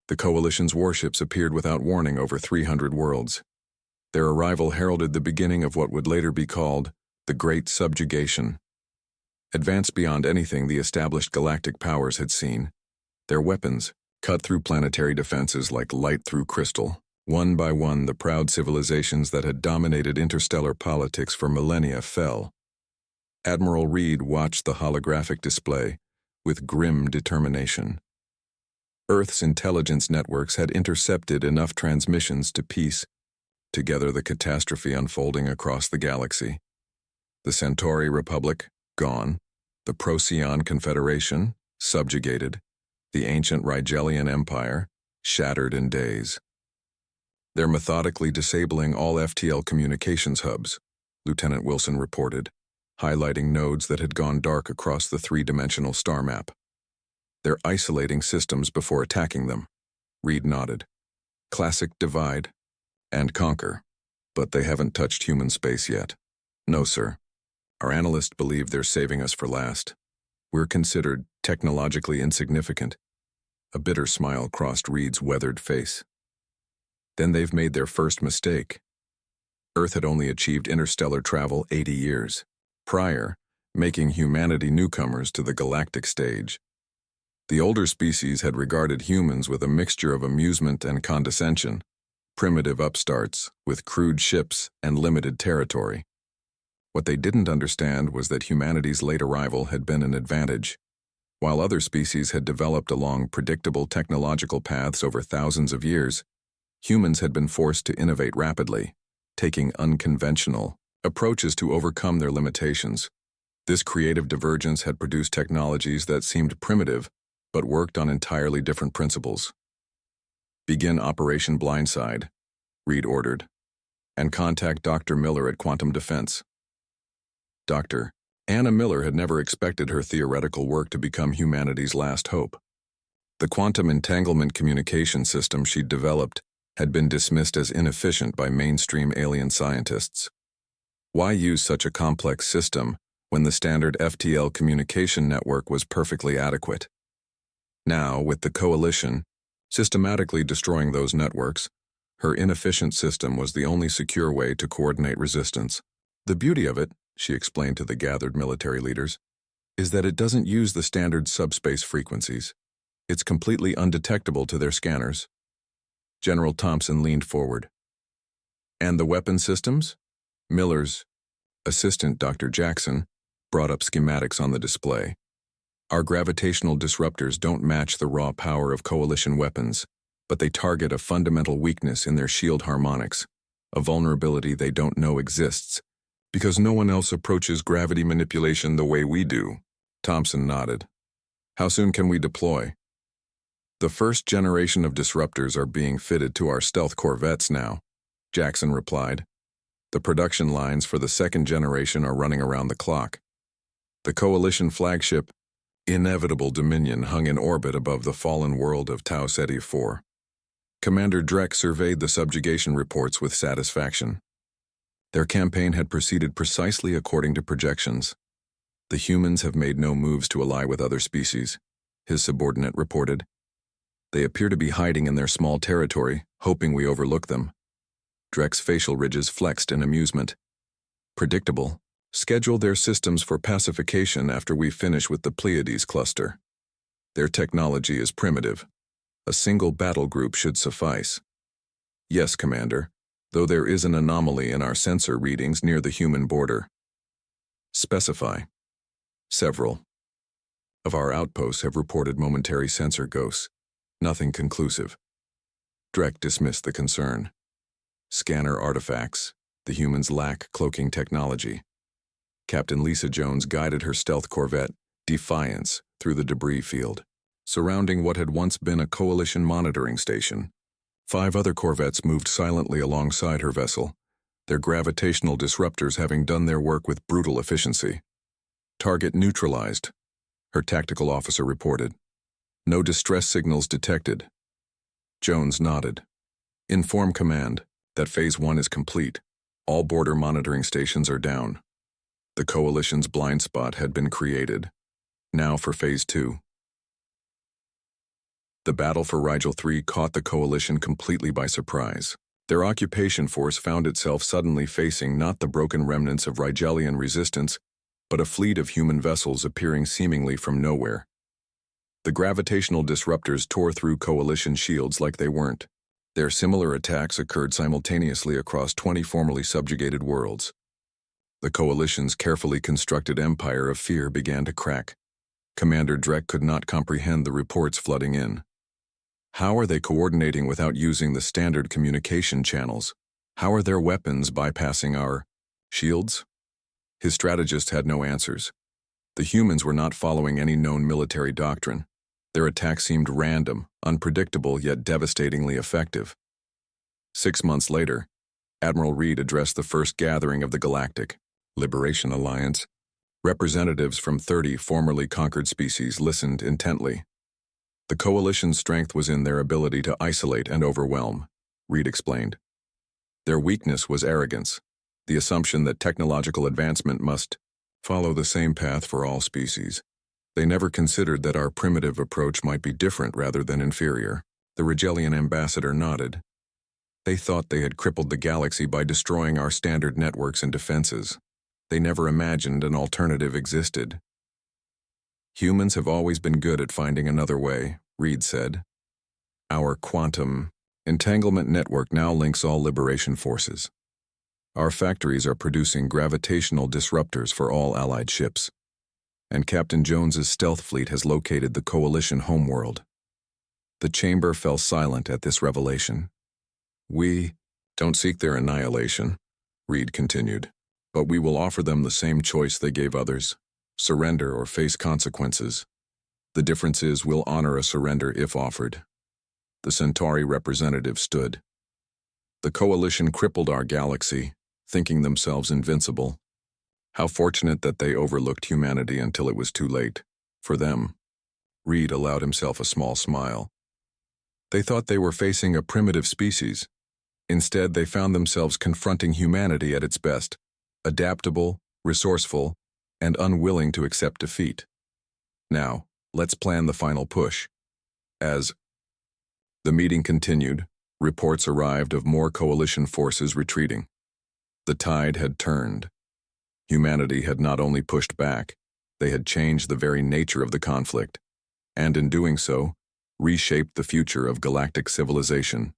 The Coalition's warships appeared without warning over 300 worlds. Their arrival heralded the beginning of what would later be called the Great Subjugation. Advanced beyond anything the established galactic powers had seen, their weapons cut through planetary defenses like light through crystal. One by one, the proud civilizations that had dominated interstellar politics for millennia fell. Admiral Reed watched the holographic display with grim determination. Earth's intelligence networks had intercepted enough transmissions to piece together the catastrophe unfolding across the galaxy. The Centauri Republic, gone. The Procyon Confederation, subjugated. The ancient Rigelian Empire, shattered in days. They're methodically disabling all FTL communications hubs, Lieutenant Wilson reported, highlighting nodes that had gone dark across the three-dimensional star map. They're isolating systems before attacking them. Reed nodded. Classic divide and conquer. But they haven't touched human space yet. No, sir. Our analysts believe they're saving us for last. We're considered technologically insignificant. A bitter smile crossed Reed's weathered face. Then they've made their first mistake. Earth had only achieved interstellar travel 80 years prior, making humanity newcomers to the galactic stage. The older species had regarded humans with a mixture of amusement and condescension, primitive upstarts with crude ships and limited territory. What they didn't understand was that humanity's late arrival had been an advantage. While other species had developed along predictable technological paths over thousands of years, humans had been forced to innovate rapidly, taking unconventional approaches to overcome their limitations. This creative divergence had produced technologies that seemed primitive, but worked on entirely different principles. Begin Operation Blindside, Reed ordered, and contact Dr. Miller at Quantum Defense. Dr. Anna Miller had never expected her theoretical work to become humanity's last hope. The quantum entanglement communication system she'd developed had been dismissed as inefficient by mainstream alien scientists. Why use such a complex system when the standard FTL communication network was perfectly adequate? Now, with the Coalition systematically destroying those networks, her inefficient system was the only secure way to coordinate resistance. The beauty of it, she explained to the gathered military leaders, is that it doesn't use the standard subspace frequencies. It's completely undetectable to their scanners. General Thompson leaned forward. And the weapon systems? Miller's assistant, Dr. Jackson, brought up schematics on the display. Our gravitational disruptors don't match the raw power of Coalition weapons, but they target a fundamental weakness in their shield harmonics, a vulnerability they don't know exists, because no one else approaches gravity manipulation the way we do. Thompson nodded. How soon can we deploy? The first generation of disruptors are being fitted to our stealth corvettes now, Jackson replied. The production lines for the second generation are running around the clock. The Coalition flagship, Inevitable Dominion, hung in orbit above the fallen world of Tau Ceti IV. Commander Drek surveyed the subjugation reports with satisfaction. Their campaign had proceeded precisely according to projections. The humans have made no moves to ally with other species, his subordinate reported. They appear to be hiding in their small territory, hoping we overlook them. Drek's facial ridges flexed in amusement. Predictable. Schedule their systems for pacification after we finish with the Pleiades cluster. Their technology is primitive. A single battle group should suffice. Yes, Commander, though there is an anomaly in our sensor readings near the human border. Specify. Several of our outposts have reported momentary sensor ghosts. Nothing conclusive. Drek dismissed the concern. Scanner artifacts. The humans lack cloaking technology. Captain Lisa Jones guided her stealth corvette, Defiance, through the debris field, surrounding what had once been a Coalition monitoring station. 5 other corvettes moved silently alongside her vessel, their gravitational disruptors having done their work with brutal efficiency. Target neutralized, her tactical officer reported. No distress signals detected. Jones nodded. Inform command that Phase 1 is complete. All border monitoring stations are down. The Coalition's blind spot had been created. Now for Phase 2. The battle for Rigel 3 caught the Coalition completely by surprise. Their occupation force found itself suddenly facing not the broken remnants of Rigelian resistance, but a fleet of human vessels appearing seemingly from nowhere. The gravitational disruptors tore through Coalition shields like they weren't. Their similar attacks occurred simultaneously across 20 formerly subjugated worlds. The Coalition's carefully constructed empire of fear began to crack. Commander Drek could not comprehend the reports flooding in. How are they coordinating without using the standard communication channels? How are their weapons bypassing our shields? His strategist had no answers. The humans were not following any known military doctrine. Their attacks seemed random, unpredictable, yet devastatingly effective. 6 months later, Admiral Reed addressed the first gathering of the Galactic Liberation Alliance. Representatives from 30 formerly conquered species listened intently. The Coalition's strength was in their ability to isolate and overwhelm, Reed explained. Their weakness was arrogance, the assumption that technological advancement must follow the same path for all species. They never considered that our primitive approach might be different rather than inferior. The Rigelian ambassador nodded. They thought they had crippled the galaxy by destroying our standard networks and defenses. They never imagined an alternative existed. Humans have always been good at finding another way, Reed said. Our quantum entanglement network now links all liberation forces. Our factories are producing gravitational disruptors for all Allied ships. And Captain Jones's stealth fleet has located the Coalition homeworld. The chamber fell silent at this revelation. We don't seek their annihilation, Reed continued, but we will offer them the same choice they gave others: surrender or face consequences. The difference is we'll honor a surrender if offered. The Centauri representative stood. The Coalition crippled our galaxy, thinking themselves invincible. How fortunate that they overlooked humanity until it was too late. For them. Reed allowed himself a small smile. They thought they were facing a primitive species. Instead, they found themselves confronting humanity at its best, adaptable, resourceful, and unwilling to accept defeat. Now, let's plan the final push. As the meeting continued, reports arrived of more Coalition forces retreating. The tide had turned. Humanity had not only pushed back, they had changed the very nature of the conflict, and in doing so, reshaped the future of galactic civilization.